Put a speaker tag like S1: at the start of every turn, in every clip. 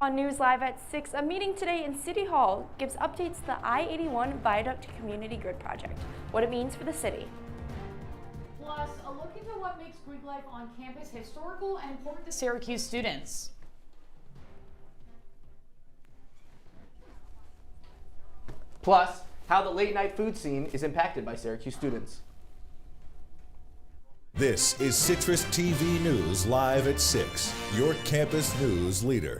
S1: On News Live at 6, a meeting today in City Hall gives updates to the I-81 Viaduct Community Grid Project, what it means for the city.
S2: Plus, a look into what makes Greek life on campus historical and important to Syracuse students.
S3: Plus, how the late night food scene is impacted by Syracuse students.
S4: This is CitrusTV News Live at 6, your campus news leader.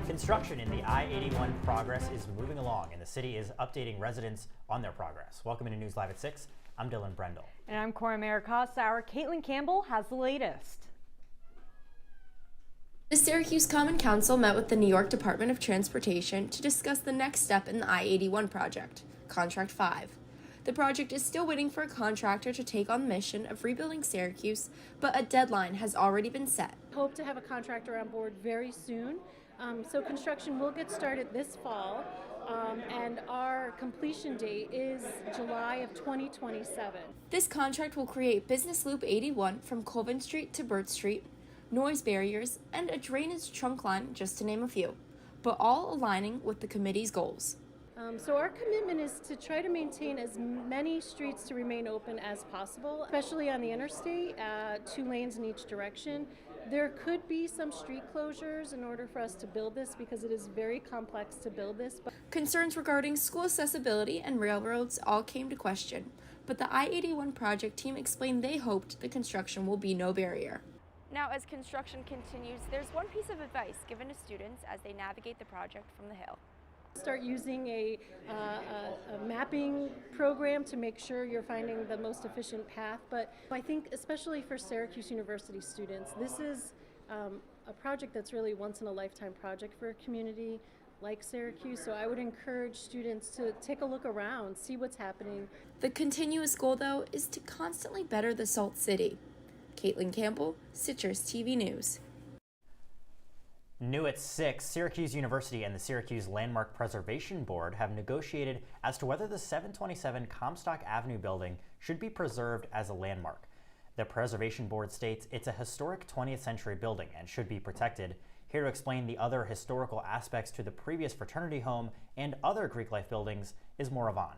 S5: Construction in the I-81 progress is moving along, and the city is updating residents on their progress. Welcome to News Live at 6. I'm Dillon Brendle.
S6: And I'm Cora Mayer-Costa. Our Caitlin Campbell has the latest.
S1: The Syracuse Common Council met with the New York Department of Transportation to discuss the next step in the I-81 project, Contract 5. The project is still waiting for a contractor to take on the mission of rebuilding Syracuse, but a deadline has already been set.
S7: Hope to have a contractor on board very soon. So construction will get started this fall, and our completion date is July of 2027.
S1: This contract will create Business Loop 81 from Colvin Street to Burt Street, noise barriers, and a drainage trunk line, just to name a few, but all aligning with the committee's goals.
S7: So our commitment is to try to maintain as many streets to remain open as possible, especially on the interstate, 2 lanes in each direction. There could be some street closures in order for us to build this because it is very complex to build this.
S1: Concerns regarding school accessibility and railroads all came to question, but the I-81 project team explained they hoped the construction will be no barrier. Now, as construction continues, there's one piece of advice given to students as they navigate the project from the Hill.
S7: Start using a mapping program to make sure you're finding the most efficient path. But I think especially for Syracuse University students, this is a project that's really once in a lifetime project for a community like Syracuse. So I would encourage students to take a look around, see what's happening.
S1: The continuous goal, though, is to constantly better the Salt City. Caitlin Campbell, CitrusTV News.
S5: New at 6, Syracuse University and the Syracuse Landmark Preservation Board have negotiated as to whether the 727 Comstock Avenue building should be preserved as a landmark. The Preservation Board states it's a historic 20th century building and should be protected. Here to explain the other historical aspects to the previous fraternity home and other Greek life buildings is Maura Vaughn.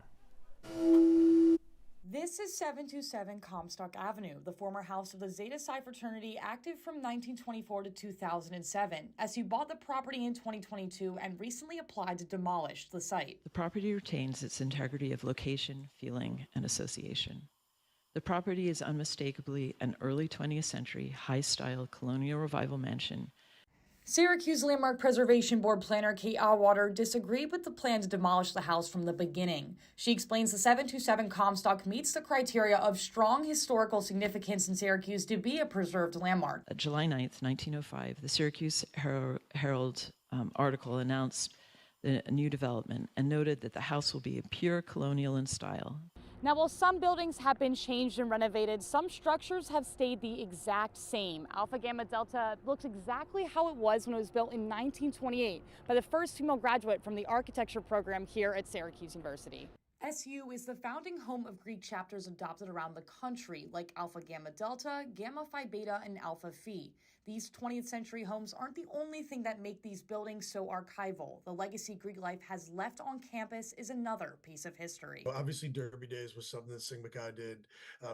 S8: This is 727 Comstock Avenue, the former house of the Zeta Psi fraternity, active from 1924 to 2007. SU bought the property in 2022 and recently applied to demolish the site.
S9: The property retains its integrity of location, feeling, and association. The property is unmistakably an early 20th century, high-style colonial revival mansion.
S8: Syracuse Landmark Preservation Board planner Kate Awater disagreed with the plan to demolish the house from the beginning. She explains the 727 Comstock meets the criteria of strong historical significance in Syracuse to be a preserved landmark.
S9: July 9th, 1905, the Syracuse Herald article announced a new development and noted that the house will be pure colonial in style.
S2: Now, while some buildings have been changed and renovated, some structures have stayed the exact same. Alpha Gamma Delta looks exactly how it was when it was built in 1928 by the first female graduate from the architecture program here at Syracuse University.
S8: SU is the founding home of Greek chapters adopted around the country, like Alpha Gamma Delta, Gamma Phi Beta, and Alpha Phi. These 20th century homes aren't the only thing that make these buildings so archival. The legacy Greek life has left on campus is another piece of history.
S10: Well, obviously, Derby Days was something that Sigma Chi did.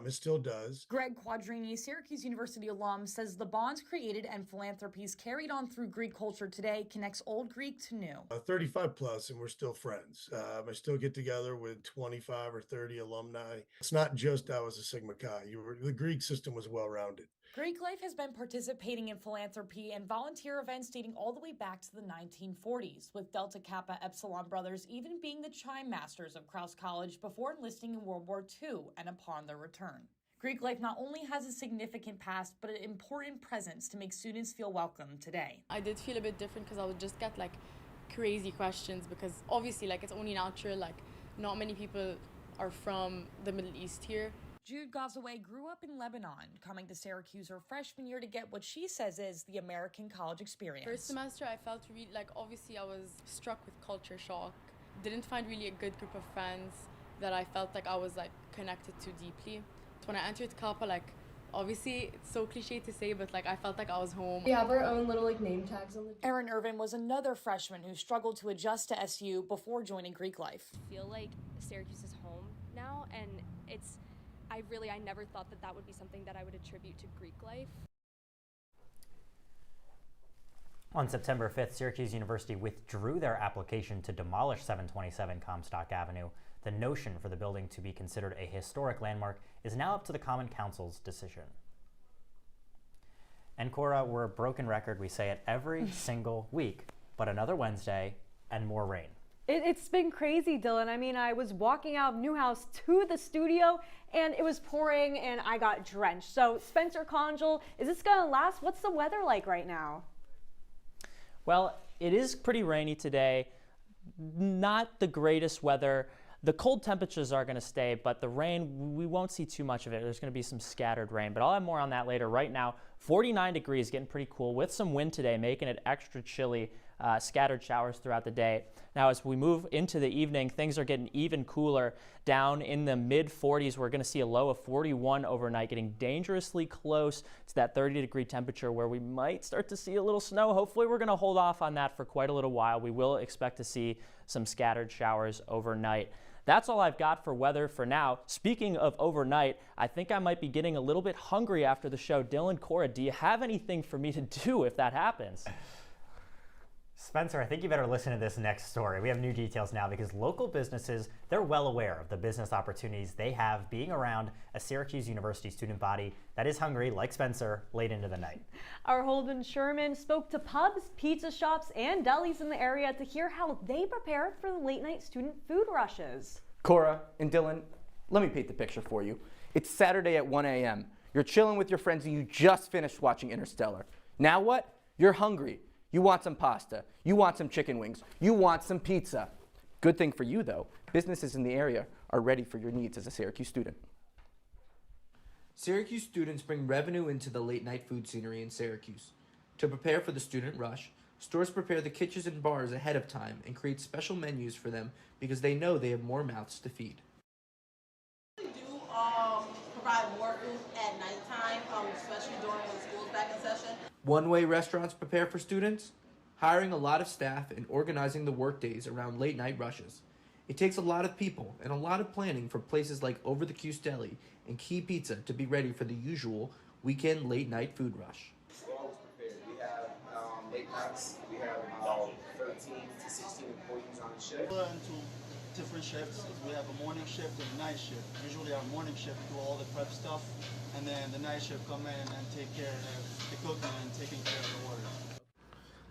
S10: It still does.
S8: Greg Quadrini, Syracuse University alum, says the bonds created and philanthropies carried on through Greek culture today connects old Greek to new.
S10: 35 plus, and we're still friends. I still get together with 25 or 30 alumni. It's not just I was a Sigma Chi. The Greek system was well-rounded.
S8: Greek life has been participating in philanthropy and volunteer events dating all the way back to the 1940s, with Delta Kappa Epsilon brothers even being the chime masters of Crouse College before enlisting in World War II and upon their return. Greek life not only has a significant past, but an important presence to make students feel welcome today.
S11: I did feel a bit different because I would just get crazy questions because obviously it's only natural, not many people are from the Middle East here.
S8: Jude Gazaway grew up in Lebanon, coming to Syracuse her freshman year to get what she says is the American college experience.
S11: First semester, I felt really, obviously I was struck with culture shock. Didn't find really a good group of friends that I felt I was connected to deeply. So when I entered Kappa, obviously it's so cliche to say, but like I felt like I was home.
S1: We have our own little like name tags on the
S8: Erin Irvin was another freshman who struggled to adjust to SU before joining Greek life.
S12: I feel like Syracuse is home now, and I never thought that would be something that I would attribute to Greek life.
S5: On September 5th, Syracuse University withdrew their application to demolish 727 Comstock Avenue. The notion for the building to be considered a historic landmark is now up to the Common Council's decision. And Cora, we're a broken record. We say it every single week, but another Wednesday and more rain.
S6: It's been crazy, Dillon. I mean, I was walking out of Newhouse to the studio and it was pouring and I got drenched. So Spencer, Congel, is this gonna last? What's the weather like right now?
S13: Well, it is pretty rainy today. Not the greatest weather. The cold temperatures are going to stay, but the rain, we won't see too much of it. There's going to be some scattered rain, but I'll have more on that later. Right now, 49 degrees, getting pretty cool with some wind today, making it extra chilly. Scattered showers throughout the day. Now, as we move into the evening, things are getting even cooler. Down in the mid-40s, we're going to see a low of 41 overnight, getting dangerously close to that 30-degree temperature where we might start to see a little snow. Hopefully, we're going to hold off on that for quite a little while. We will expect to see some scattered showers overnight. That's all I've got for weather for now. Speaking of overnight, I think I might be getting a little bit hungry after the show. Dillon, Cora, do you have anything for me to do if that happens?
S5: Spencer, I think you better listen to this next story. We have new details now because local businesses, they're well aware of the business opportunities they have being around a Syracuse University student body that is hungry, like Spencer, late into the night.
S6: Our Holden Sherman spoke to pubs, pizza shops, and delis in the area to hear how they prepare for the late night student food rushes.
S3: Cora and Dillon, let me paint the picture for you. It's Saturday at 1 a.m. You're chilling with your friends and you just finished watching Interstellar. Now what? You're hungry. You want some pasta, you want some chicken wings, you want some pizza. Good thing for you though, businesses in the area are ready for your needs as a Syracuse student.
S14: Syracuse students bring revenue into the late night food scenery in Syracuse. To prepare for the student rush, stores prepare the kitchens and bars ahead of time and create special menus for them because they know they have more mouths to feed.
S15: We do provide more food at nighttime, especially during when school's back in session.
S14: One-way restaurants prepare for students, hiring a lot of staff and organizing the workdays around late night rushes. It takes a lot of people and a lot of planning for places like Over the Cuse Deli and Key Pizza to be ready for the usual weekend late night food rush.
S16: We're always prepared. We have late nights. We have about 13 to 16 employees on the shift.
S17: We're into different shifts. We have a morning shift and a night shift. Usually our morning shift do all the prep stuff, and then the night shift come in and take care of the cooking and taking care of the orders.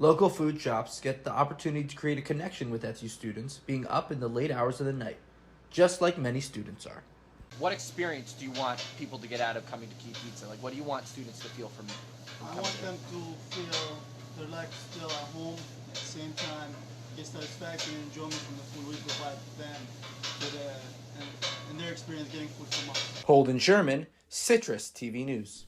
S14: Local food shops get the opportunity to create a connection with SU students being up in the late hours of the night, just like many students are.
S18: What experience do you want people to get out of coming to Key Pizza? Like, what do you want students to feel from
S17: I want them to feel they're like still at home, at the same time get satisfaction and enjoyment from the food we provide them and their experience getting food from us.
S3: Holden Sherman, CitrusTV News.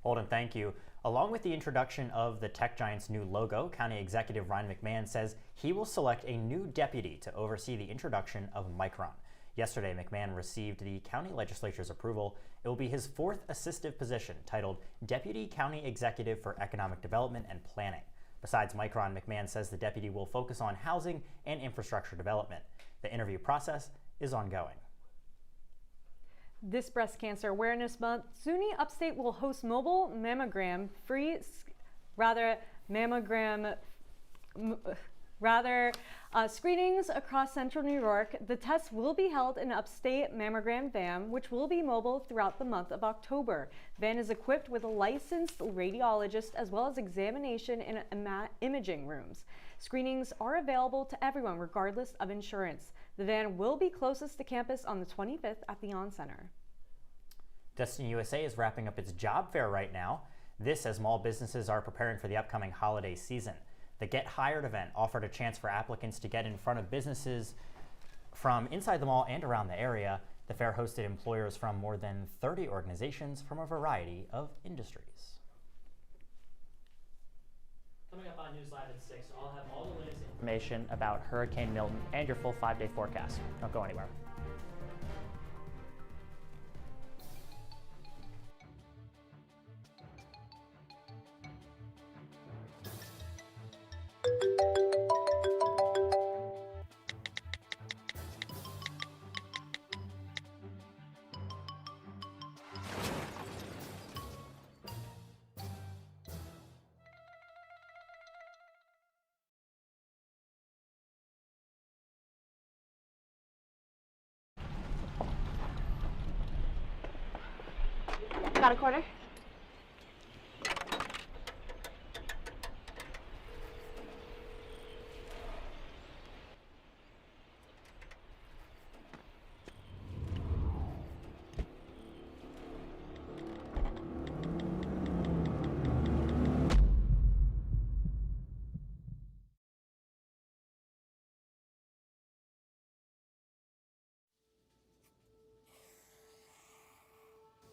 S5: Holden, thank you. Along with the introduction of the tech giant's new logo, County Executive Ryan McMahon says he will select a new deputy to oversee the introduction of Micron. Yesterday, McMahon received the county legislature's approval. It will be his fourth assistive position, titled Deputy County Executive for Economic Development and Planning. Besides Micron, McMahon says the deputy will focus on housing and infrastructure development. The interview process is ongoing.
S6: This Breast Cancer Awareness Month, SUNY Upstate will host mobile screenings across central New York. The tests will be held in Upstate Mammogram Van, which will be mobile throughout the month of October. Van is equipped with a licensed radiologist as well as examination in imaging rooms. Screenings are available to everyone regardless of insurance. The van will be closest to campus on the 25th at the On Center.
S5: Destiny USA is wrapping up its job fair right now. This as small businesses are preparing for the upcoming holiday season. The Get Hired event offered a chance for applicants to get in front of businesses from inside the mall and around the area. The fair hosted employers from more than 30 organizations from a variety of industries.
S13: Coming up on News Live at 6, I'll have all the latest information about Hurricane Milton and your full 5-day forecast. Don't go anywhere.
S19: Got a quarter?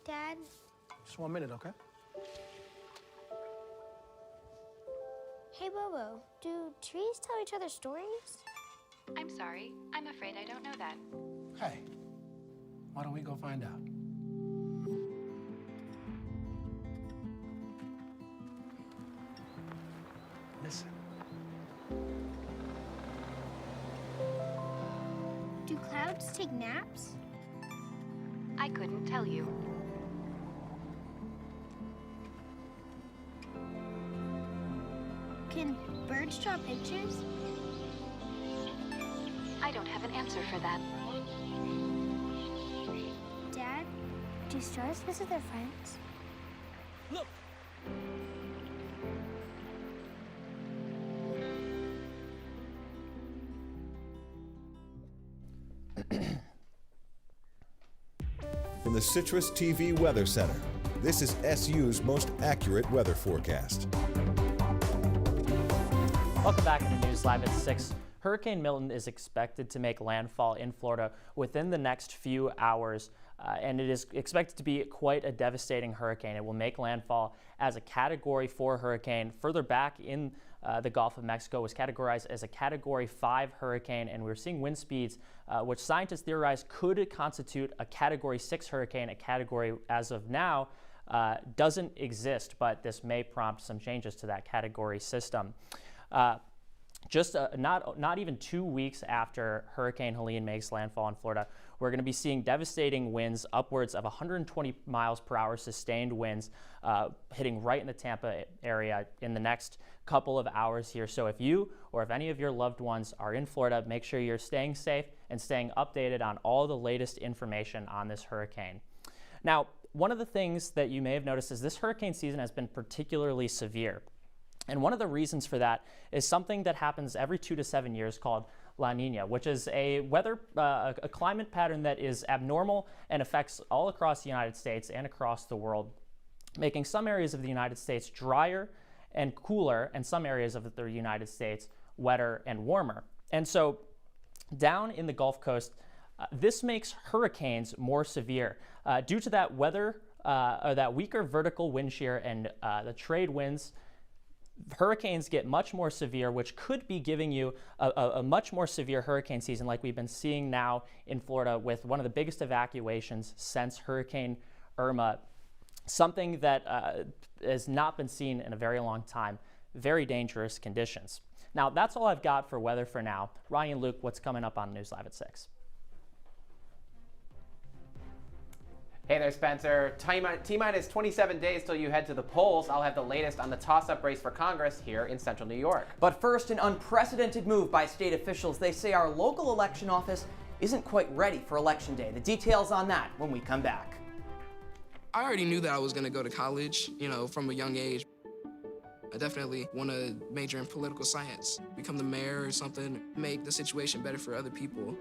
S20: Dad?
S21: Just 1 minute, okay?
S20: Hey, Bobo, do trees tell each other stories?
S22: I'm sorry. I'm afraid I don't know that.
S21: Hey, why don't we go find out? Listen.
S20: Do clouds take naps?
S22: I couldn't tell you.
S20: Can birds draw pictures?
S22: I don't have an answer for that.
S20: Dad, do stars visit their friends?
S21: Look!
S4: From the CitrusTV Weather Center, this is SU's most accurate weather forecast.
S13: Welcome back to the News Live at 6. Hurricane Milton is expected to make landfall in Florida within the next few hours, and it is expected to be quite a devastating hurricane. It will make landfall as a Category 4 hurricane. Further back in the Gulf of Mexico, was categorized as a Category 5 hurricane, and we're seeing wind speeds which scientists theorize could constitute a Category 6 hurricane. A category, as of now, doesn't exist, but this may prompt some changes to that category system. Just not even 2 weeks after Hurricane Helene makes landfall in Florida, we're going to be seeing devastating winds, upwards of 120 miles per hour sustained winds, hitting right in the Tampa area in the next couple of hours here. So if you or if any of your loved ones are in Florida, make sure you're staying safe and staying updated on all the latest information on this hurricane. Now, one of the things that you may have noticed is this hurricane season has been particularly severe. And one of the reasons for that is something that happens every 2 to 7 years called La Nina, which is a a climate pattern that is abnormal and affects all across the United States and across the world, making some areas of the United States drier and cooler, and some areas of the United States wetter and warmer. And so down in the Gulf Coast, this makes hurricanes more severe. Due to that weather, or that weaker vertical wind shear and the trade winds, hurricanes get much more severe, which could be giving you a much more severe hurricane season like we've been seeing now in Florida, with one of the biggest evacuations since Hurricane Irma, something that has not been seen in a very long time. Very dangerous conditions. Now, that's all I've got for weather for now. Ronnie and Luke, what's coming up on News Live at 6?
S23: Hey there, Spencer. T-minus 27 days till you head to the polls. I'll have the latest on the toss-up race for Congress here in Central New York.
S24: But first, an unprecedented move by state officials. They say our local election office isn't quite ready for Election Day. The details on that when we come back.
S25: I already knew that I was going to go to college, from a young age. I definitely want to major in political science, become the mayor or something, make the situation better for other people.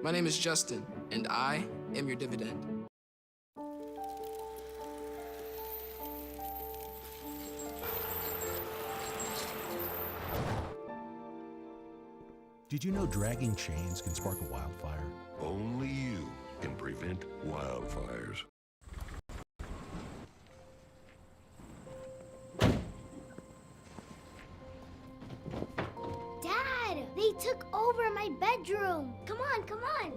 S25: My name is Justin, and I am your dividend.
S26: Did you know dragging chains can spark a wildfire?
S27: Only you can prevent wildfires.
S20: Dad, they took over my bedroom. Come on, come on.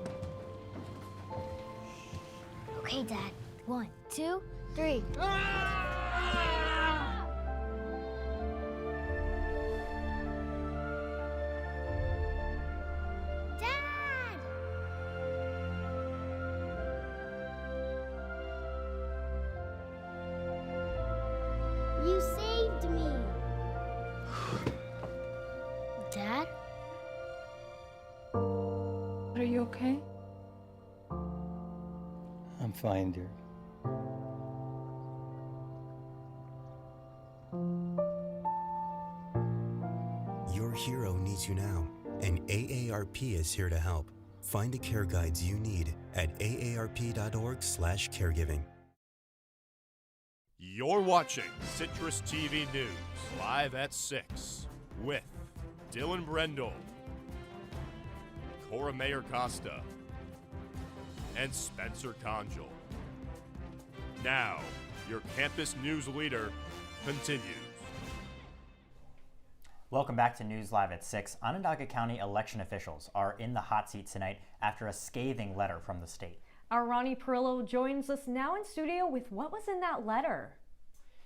S20: Okay, Dad. 1, 2, 3. Dad! You saved me. Dad?
S28: Are you okay?
S29: I'm fine, dear.
S1: Your hero needs you now, and AARP is here to help. Find the care guides you need at aarp.org/caregiving.
S2: You're watching Citrus TV News live at 6 with Dillon Brendle, Cora Mayer-Costa, and Spencer Congel. Now, your campus news leader continues.
S5: Welcome back to News Live at 6. Onondaga County election officials are in the hot seat tonight after a scathing letter from the state.
S6: Our Ronnie Perillo joins us now in studio with what was in that letter.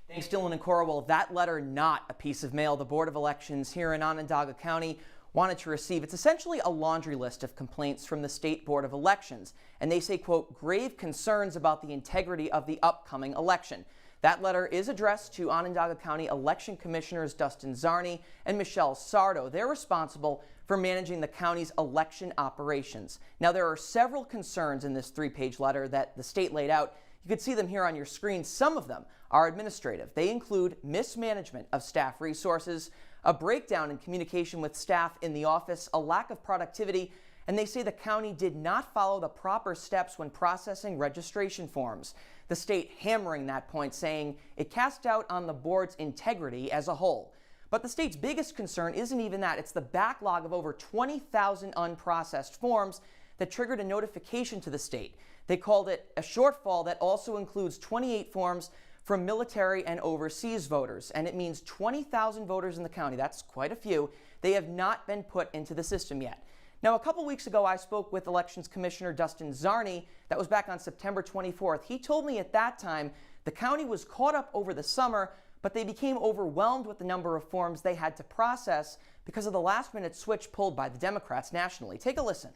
S24: Thanks, Dillon and Cora. Well, that letter, not a piece of mail the Board of Elections here in Onondaga County wanted to receive. It's essentially a laundry list of complaints from the State Board of Elections. And they say, quote, grave concerns about the integrity of the upcoming election. That letter is addressed to Onondaga County Election Commissioners Dustin Zarni and Michelle Sardo. They're responsible for managing the county's election operations. Now, there are several concerns in this 3-page letter that the state laid out. You can see them here on your screen. Some of them are administrative. They include mismanagement of staff resources, a breakdown in communication with staff in the office, a lack of productivity, and they say the county did not follow the proper steps when processing registration forms. The state hammering that point, saying it cast doubt on the board's integrity as a whole. But the state's biggest concern isn't even that. It's the backlog of over 20,000 unprocessed forms that triggered a notification to the state. They called it a shortfall that also includes 28 forms from military and overseas voters. And it means 20,000 voters in the county. That's quite a few. They have not been put into the system yet. Now, a couple weeks ago, I spoke with Elections Commissioner Dustin Zarni. That was back on September 24th. He told me at that time the county was caught up over the summer, but they became overwhelmed with the number of forms they had to process because of the last-minute switch pulled by the Democrats nationally. Take a listen.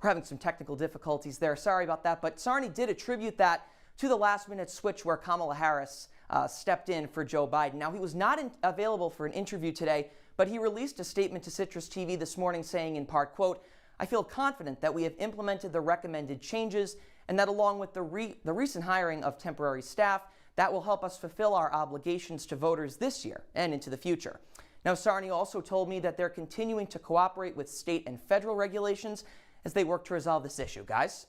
S24: We're having some technical difficulties there. Sorry about that, but Zarni did attribute that to the last-minute switch where Kamala Harris stepped in for Joe Biden. Now, he was not available for an interview today, but he released a statement to Citrus TV this morning saying in part, quote, I feel confident that we have implemented the recommended changes and that along with the recent hiring of temporary staff, that will help us fulfill our obligations to voters this year and into the future. Now, Zarni also told me that they're continuing to cooperate with state and federal regulations as they work to resolve this issue. Guys?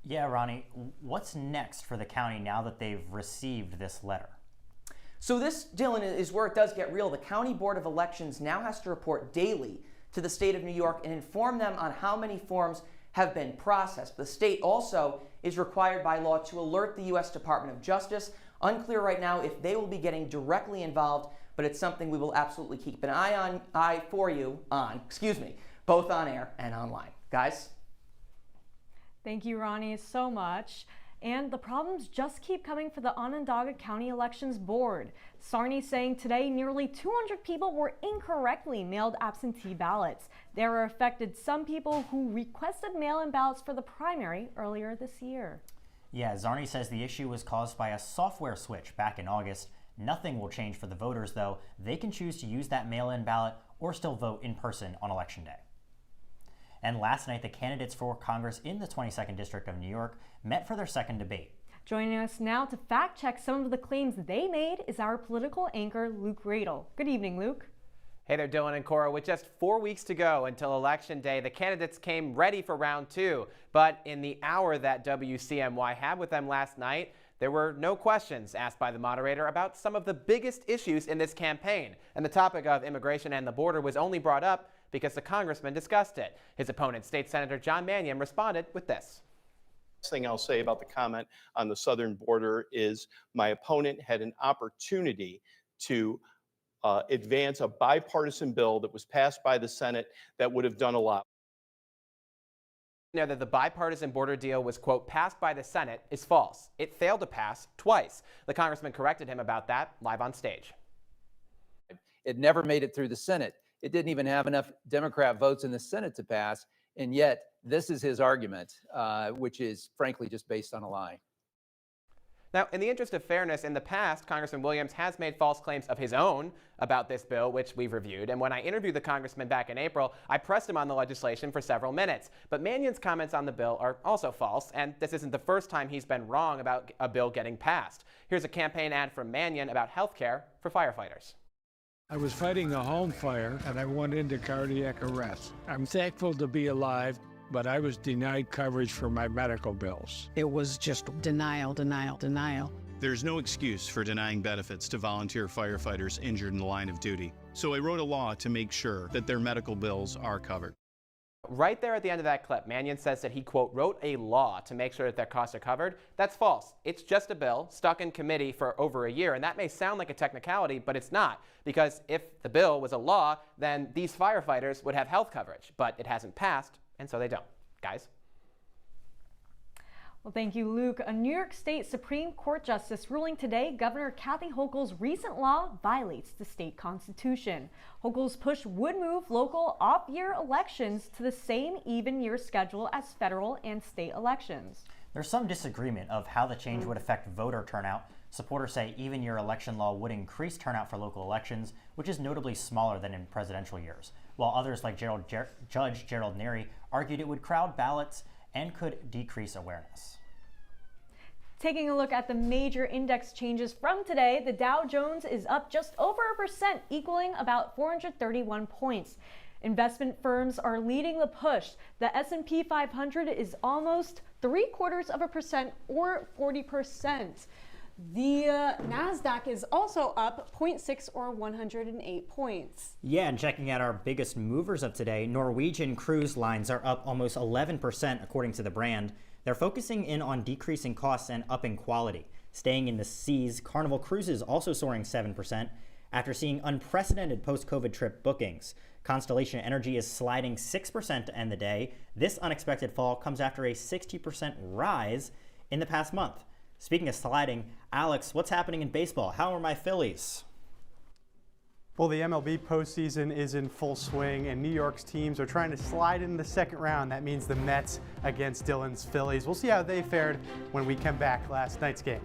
S5: Yeah, Ronnie, what's next for the county now that they've received this letter?
S24: So this, Dillon, is where it does get real. The County Board of Elections now has to report daily to the state of New York and inform them on how many forms have been processed. The state also is required by law to alert the U.S. Department of Justice. Unclear right now if they will be getting directly involved, but it's something we will absolutely keep an eye for you on, both on air and online. Guys?
S6: Thank you, Ronnie, so much. And the problems just keep coming for the Onondaga County Elections Board. Zarni saying today nearly 200 people were incorrectly mailed absentee ballots. There are affected some people who requested mail-in ballots for the primary earlier this year.
S5: Yeah, Zarni says the issue was caused by a software switch back in August. Nothing will change for the voters, though. They can choose to use that mail-in ballot or still vote in person on Election Day. And last night, the candidates for Congress in the 22nd District of New York met for their second debate.
S6: Joining us now to fact-check some of the claims they made is our political anchor, Luke Radel. Good evening, Luke.
S23: Hey there, Dillon and Cora. With just 4 weeks to go until Election Day, the candidates came ready for round 2. But in the hour that WCMY had with them last night, there were no questions asked by the moderator about some of the biggest issues in this campaign. And the topic of immigration and the border was only brought up because the congressman discussed it. His opponent, State Senator John Mannion, responded with this.
S7: Last thing I'll say about the comment on the southern border is my opponent had an opportunity to advance a bipartisan bill that was passed by the Senate that would have done a lot.
S23: Now that the bipartisan border deal was, quote, passed by the Senate is false. It failed to pass twice. The congressman corrected him about that live on stage.
S9: It never made it through the Senate. It didn't even have enough Democrat votes in the Senate to pass. And yet this is his argument, which is frankly just based on a lie.
S23: Now, in the interest of fairness, in the past, Congressman Williams has made false claims of his own about this bill, which we've reviewed. And when I interviewed the congressman back in April, I pressed him on the legislation for several minutes. But Mannion's comments on the bill are also false, and this isn't the first time he's been wrong about a bill getting passed. Here's a campaign ad from Mannion about health care for firefighters.
S8: I was fighting a home fire and I went into cardiac arrest. I'm thankful to be alive, but I was denied coverage for my medical bills.
S10: It was just denial, denial, denial.
S11: There's no excuse for denying benefits to volunteer firefighters injured in the line of duty. So I wrote a law to make sure that their medical bills are covered.
S23: Right there at the end of that clip, Mannion says that he, quote, wrote a law to make sure that their costs are covered. That's false. It's just a bill stuck in committee for over a year, and that may sound like a technicality, but it's not. Because if the bill was a law, then these firefighters would have health coverage, but it hasn't passed, and so they don't. Guys?
S6: Well, thank you, Luke. A New York State Supreme Court justice ruling today Governor Kathy Hochul's recent law violates the state constitution. Hochul's push would move local off-year elections to the same even-year schedule as federal and state elections.
S5: There's some disagreement of how the change would affect voter turnout. Supporters say even-year election law would increase turnout for local elections, which is notably smaller than in presidential years, while others like Judge Gerald Neary argued it would crowd ballots and could decrease awareness.
S6: Taking a look at the major index changes from today, the Dow Jones is up just over 1%, equaling about 431 points. Investment firms are leading the push. The S&P 500 is almost 0.75% or 40%.
S12: The NASDAQ is also up 0.6 or 108 points.
S5: Yeah, and checking out our biggest movers of today, Norwegian Cruise Lines are up almost 11% according to the brand. They're focusing in on decreasing costs and upping quality. Staying in the seas, Carnival Cruises also soaring 7% after seeing unprecedented post-COVID trip bookings. Constellation Energy is sliding 6% to end the day. This unexpected fall comes after a 60% rise in the past month. Speaking of sliding, Alex, what's happening in baseball? How are my Phillies?
S15: Well, the MLB postseason is in full swing, and New York's teams are trying to slide in the second round. That means the Mets against Dillon's Phillies. We'll see how they fared when we come back last night's game.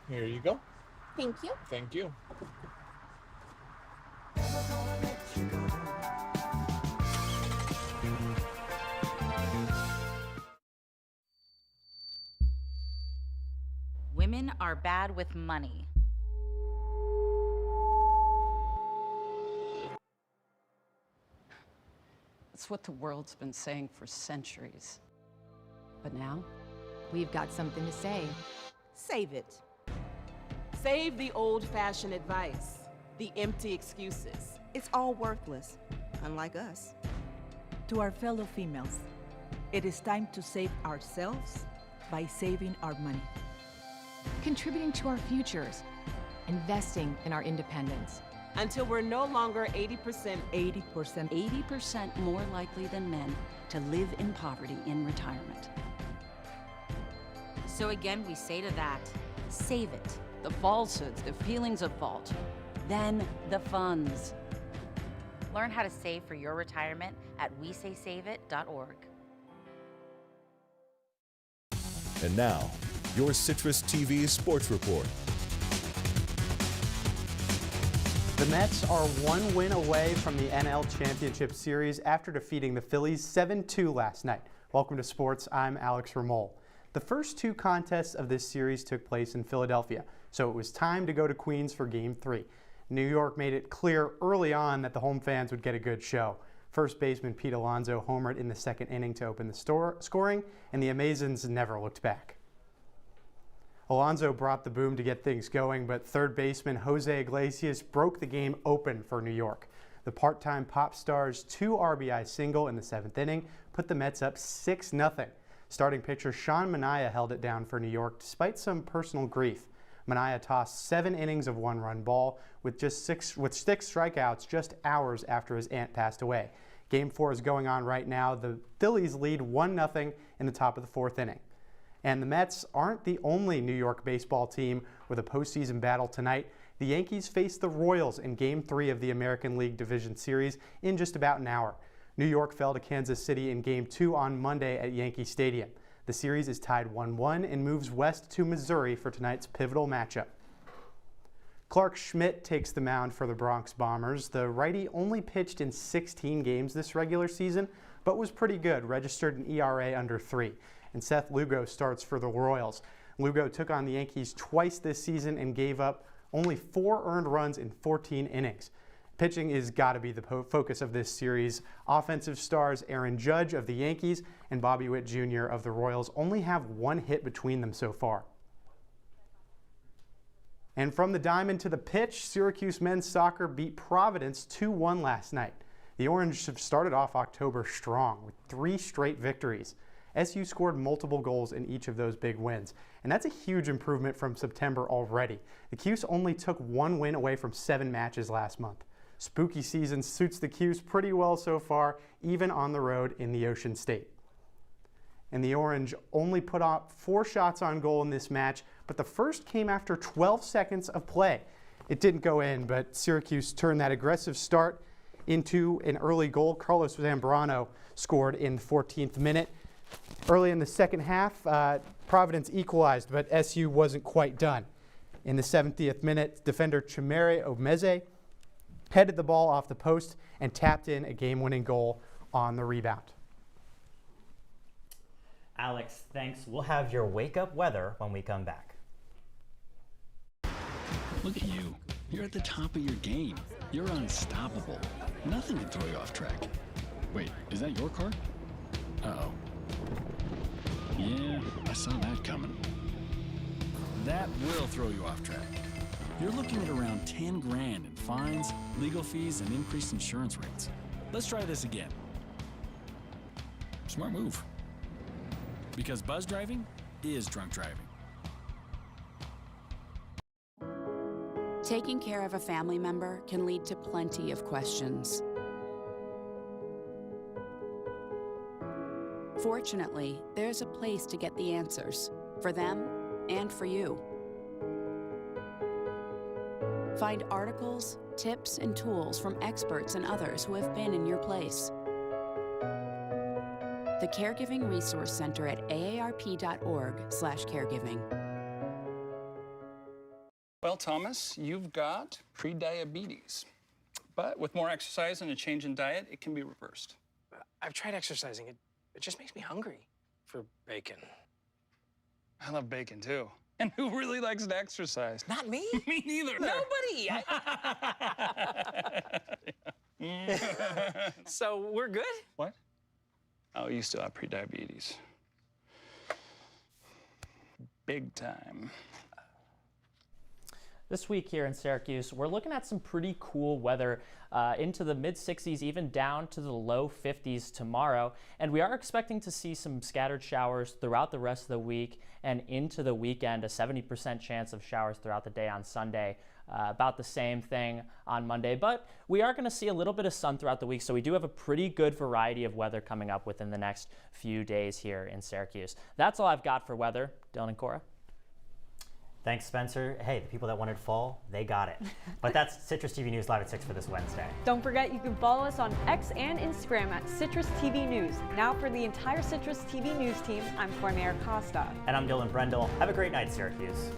S16: Here you go.
S12: Thank you.
S16: Thank you.
S19: Women are bad with money.
S28: That's what the world's been saying for centuries.
S29: But now, we've got something to say. Save it. Save the old-fashioned advice, the empty excuses.
S30: It's all worthless, unlike us.
S31: To our fellow females, it is time to save ourselves by saving our money.
S29: Contributing to our futures, investing in our independence.
S30: Until we're no longer
S31: 80%
S32: more likely than men to live in poverty in retirement.
S22: So again, we say to that,
S32: Save it. The falsehoods, the feelings of fault. Then the funds.
S22: learn how to save for your retirement at wesaysaveit.org.
S4: And now, your CitrusTV Sports Report.
S15: The Mets are one win away from the NL Championship Series after defeating the Phillies 7-2 last night. Welcome to Sports, I'm Alex Remoll. The first two contests of this series took place in Philadelphia, so it was time to go to Queens for Game 3. New York made it clear early on that the home fans would get a good show. First baseman Pete Alonso homered in the second inning to open the scoring, and the Amazons never looked back. Alonso brought the boom to get things going, but third baseman Jose Iglesias broke the game open for New York. The part-time pop star's 2 RBI single in the 7th inning put the Mets up 6-0. Starting pitcher Sean Manaea held it down for New York despite some personal grief. Manaea tossed 7 innings of 1-run ball with 6 strikeouts just hours after his aunt passed away. Game 4 is going on right now. The Phillies lead 1-0 in the top of the 4th inning. And the Mets aren't the only New York baseball team with a postseason battle tonight. The Yankees face the Royals in Game 3 of the American League Division Series in just about an hour. New York fell to Kansas City in Game 2 on Monday at Yankee Stadium. The series is tied 1-1 and moves west to Missouri for tonight's pivotal matchup. Clark Schmidt takes the mound for the Bronx Bombers. The righty only pitched in 16 games this regular season, but was pretty good, registered an ERA under 3. And Seth Lugo starts for the Royals. Lugo took on the Yankees twice this season and gave up only 4 earned runs in 14 innings. Pitching is got to be the focus of this series. Offensive stars Aaron Judge of the Yankees and Bobby Witt Jr. of the Royals only have 1 hit between them so far. And from the diamond to the pitch, Syracuse men's soccer beat Providence 2-1 last night. The Orange have started off October strong with 3 straight victories. SU scored multiple goals in each of those big wins, and that's a huge improvement from September already. The Cuse only took 1 win away from 7 matches last month. Spooky season suits the Cuse pretty well so far, even on the road in the Ocean State. And the Orange only put up 4 shots on goal in this match, but the first came after 12 seconds of play. It didn't go in, but Syracuse turned that aggressive start into an early goal. Carlos Zambrano scored in the 14th minute. Early in the second half, Providence equalized, but SU wasn't quite done. In the 70th minute, defender Chimere Omeze headed the ball off the post and tapped in a game-winning goal on the rebound.
S5: Alex, thanks. We'll have your wake-up weather when we come back.
S1: Look at you. You're at the top of your game. You're unstoppable. Nothing can throw you off track. Wait, is that your car? Uh-oh. Yeah, I saw that coming. That will throw you off track. You're looking at around 10 grand in fines, legal fees, and increased insurance rates. Let's try this again. Smart move. Because buzz driving is drunk driving.
S2: Taking care of a family member can lead to plenty of questions. Fortunately, there's a place to get the answers, for them and for you. Find articles, tips, and tools from experts and others who have been in your place. The Caregiving Resource Center at aarp.org/caregiving.
S3: Well, Thomas, you've got prediabetes. But with more exercise and a change in diet, it can be reversed.
S13: I've tried exercising. It just makes me hungry for bacon.
S3: I love bacon, too. And who really likes to exercise?
S13: Not me.
S3: Me neither.
S13: Nobody. So we're good?
S3: What? Oh, you still have prediabetes. Big time.
S14: This week here in Syracuse, we're looking at some pretty cool weather into the mid-60s, even down to the low 50s tomorrow. And we are expecting to see some scattered showers throughout the rest of the week and into the weekend, a 70% chance of showers throughout the day on Sunday. About the same thing on Monday, but we are going to see a little bit of sun throughout the week, so we do have a pretty good variety of weather coming up within the next few days here in Syracuse. That's all I've got for weather. Dillon and Cora.
S5: Thanks, Spencer. Hey, the people that wanted fall, they got it. But that's Citrus TV News Live at 6 for this Wednesday.
S6: Don't forget, you can follow us on X and Instagram at CitrusTV News. Now for the entire Citrus TV News team, I'm Mayer-Costa.
S5: And I'm Dylan Brendle. Have a great night, Syracuse.